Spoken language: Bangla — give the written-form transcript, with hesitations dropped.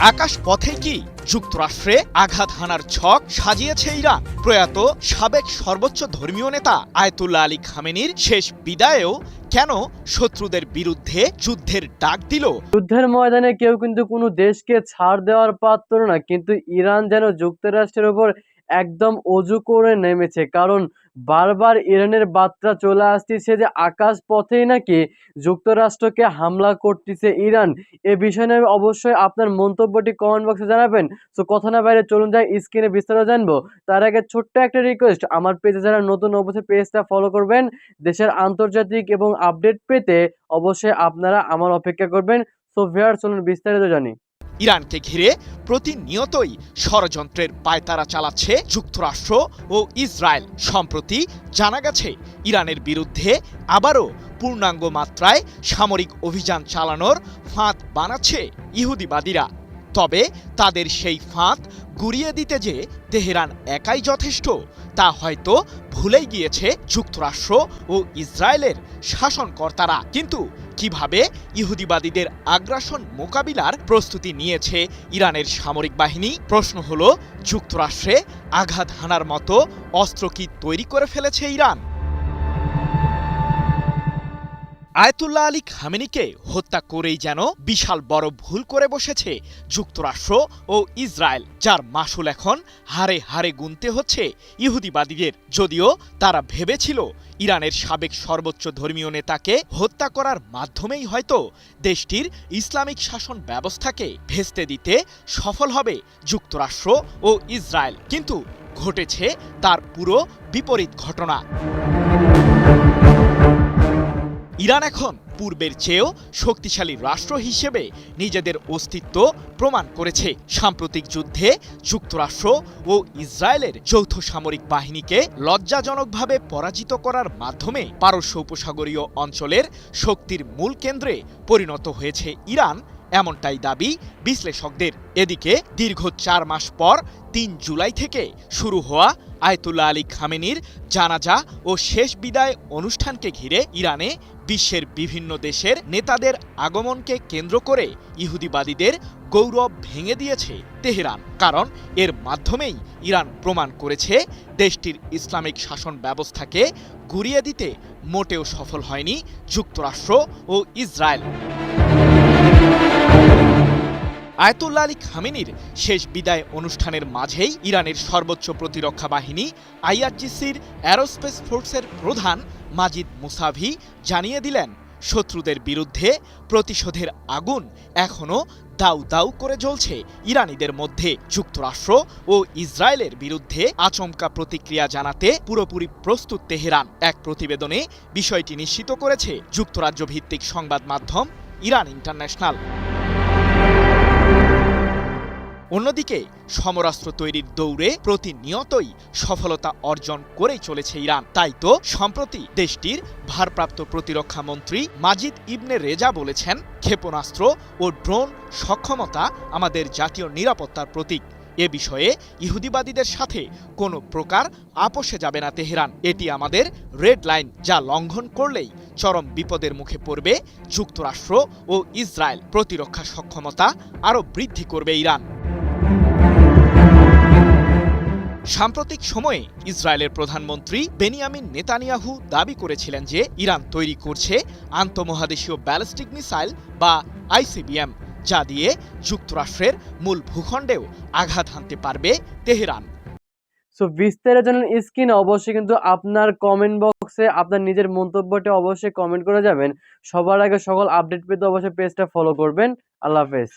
আকাশ পথে কি যুক্তরাষ্ট্রে আঘাত হানার ছক সাজিয়েছে ইরান? প্রয়াত সাবেক সর্বোচ্চ ধর্মীয় নেতা আয়াতুল্লাহ আলী খামেনির শেষ বিদায়েও কেন শত্রুদের বিরুদ্ধে যুদ্ধের ডাক দিল? যুদ্ধের ময়দানে কেউ কিন্তু কোনো দেশকে ছাড় দেওয়ার পাত্র না, কিন্তু ইরান যেন যুক্তরাষ্ট্রের উপর একদম অজু করে নেমেছে। কারণ বারবার ইরানের বার্তা চলে আসতেছে যে আকাশ পথেই নাকি যুক্তরাষ্ট্রকে হামলা করতেছে ইরান। এ বিষয় নিয়ে অবশ্যই আপনার মন্তব্যটি কমেন্ট বক্সে জানাবেন। তো কথা না বাইরে চলুন যাই স্ক্রিনে বিস্তারিত জানবো। তার আগে ছোট্ট একটা রিকোয়েস্ট, আমার পেজে যারা নতুন অবশ্যই পেজটা ফলো করবেন। দেশের আন্তর্জাতিক এবং আপডেট পেতে অবশ্যই আপনারা আমার অপেক্ষা করবেন। সো ভিউয়ার্স, চলুন বিস্তারিত জানি। ইরানকে ঘিরে প্রতিনিয়তই ষড়যন্ত্রের পায়তারা চালাচ্ছে যুক্তরাষ্ট্র ও ইসরায়েল। সম্প্রতি জানা গেছে ইরানের বিরুদ্ধে আবারও পূর্ণাঙ্গ মাত্রায় সামরিক অভিযান চালানোর ফাঁদ বানাচ্ছে ইহুদিবাদীরা। তবে তাদের সেই ফাঁদ গুড়িয়ে দিতে যে তেহরান একাই যথেষ্ট তা হয়তো ভুলেই গিয়েছে যুক্তরাষ্ট্র ও ইসরায়েলের শাসনকর্তারা। কিন্তু কিভাবে ইহুদিবাদীদের আগ্রাসন মোকাবিলার প্রস্তুতি নিয়েছে ইরানের সামরিক বাহিনী? প্রশ্ন হলো, যুক্তরাষ্ট্রে আঘাত হানার মতো অস্ত্র কি তৈরি করে ফেলেছে ইরান? আয়াতুল্লাহ আলী খামেনিকে হত্যা করেই যেন বিশাল বড় ভুল করে বসেছে যুক্তরাষ্ট্র ও ইসরায়েল, যার মাসুল এখন হারে হারে গুনতে হচ্ছে ইহুদিবাদীদের। যদিও তারা ভেবেছিল ইরানের সাবেক সর্বোচ্চ ধর্মীয় নেতাকে হত্যা করার মাধ্যমেই হয়তো দেশটির ইসলামিক শাসন ব্যবস্থাকে ভেস্তে দিতে সফল হবে যুক্তরাষ্ট্র ও ইসরায়েল, কিন্তু ঘটেছে তার পুরো বিপরীত ঘটনা। ইরান এখন পূর্বের চেয়েও শক্তিশালী রাষ্ট্র হিসেবে নিজেদের অস্তিত্ব প্রমাণ করেছে। সাম্প্রতিক যুদ্ধে যুক্তরাষ্ট্র ও ইসরায়েলের যৌথ সামরিক বাহিনীকে লজ্জাজনকভাবে পরাজিত করার মাধ্যমে পারস্য উপসাগরীয় অঞ্চলের শক্তির মূল কেন্দ্রে পরিণত হয়েছে ইরান, এমনটাই দাবি বিশ্লেষকদের। এদিকে দীর্ঘ ৪ মাস পর ৩ জুলাই থেকে শুরু হওয়া আয়াতুল্লাহ আলী খামেনির জানাজা ও শেষ বিদায় অনুষ্ঠানকে ঘিরে ইরানে বিশ্বের বিভিন্ন দেশের নেতাদের আগমনকে কেন্দ্র করে ইহুদিবাদীদের গৌরব ভেঙে দিয়েছে তেহরান। কারণ এর মাধ্যমেই ইরান প্রমাণ করেছে দেশটির ইসলামিক শাসন ব্যবস্থাকে গুড়িয়ে দিতে মোটেও সফল হয়নি যুক্তরাষ্ট্র ও ইসরায়েল। আয়াতুল্লাহ আলী খামেনির শেষ বিদায় অনুষ্ঠানের মাঝেই ইরানের সর্বোচ্চ প্রতিরক্ষা বাহিনী আইআরজিসির অ্যারোস্পেস ফোর্সের প্রধান মাজিদ মুসাভি জানিয়ে দিলেন, শত্রুদের বিরুদ্ধে প্রতিশোধের আগুন এখনও দাউ দাউ করে জ্বলছে ইরানিদের মধ্যে। যুক্তরাষ্ট্র ও ইসরায়েলের বিরুদ্ধে আচমকা প্রতিক্রিয়া জানাতে পুরোপুরি প্রস্তুত তেহরান। এক প্রতিবেদনে বিষয়টি নিশ্চিত করেছে যুক্তরাজ্য ভিত্তিক সংবাদ মাধ্যম ইরান ইন্টারন্যাশনাল। অন্যদিকে সমরাস্ত্র তৈরির দৌড়ে প্রতিনিয়তই সফলতা অর্জন করেই চলেছে ইরান। তাই তো সম্প্রতি দেশটির ভারপ্রাপ্ত প্রতিরক্ষা মন্ত্রী মাজিদ ইবনে রেজা বলেছেন, ক্ষেপণাস্ত্র ও ড্রোন সক্ষমতা আমাদের জাতীয় নিরাপত্তার প্রতীক। এ বিষয়ে ইহুদিবাদীদের সাথে কোনো প্রকার আপোষে যাবে না তেহরান। এটি আমাদের রেড লাইন, যা লঙ্ঘন করলেই চরম বিপদের মুখে পড়বে যুক্তরাষ্ট্র ও ইসরায়েল। প্রতিরক্ষা সক্ষমতা আরও বৃদ্ধি করবে ইরান। সাম্প্রতিক সময়ে ইসরায়েলের প্রধানমন্ত্রী বেনিয়ামিন নেতানিয়াহু দাবি করেছিলেন যে ইরান তৈরি করছে আন্তঃমহাদেশীয় ব্যালিস্টিক মিসাইল বা আইসিবিএম, যা দিয়ে যুক্তরাষ্ট্রের মূল ভূখণ্ডেও আঘাত হানতে পারবে তেহরান। সো বিস্তারিত জানার স্ক্রিনে অবশ্যই কিন্তু আপনার কমেন্ট বক্সে আপনার নিজের মন্তব্যটি অবশ্যই কমেন্ট করে যাবেন। সবার আগে সকল আপডেট পেতে অবশ্যই পেজটা ফলো করবেন। আল্লাহ হাফেজ।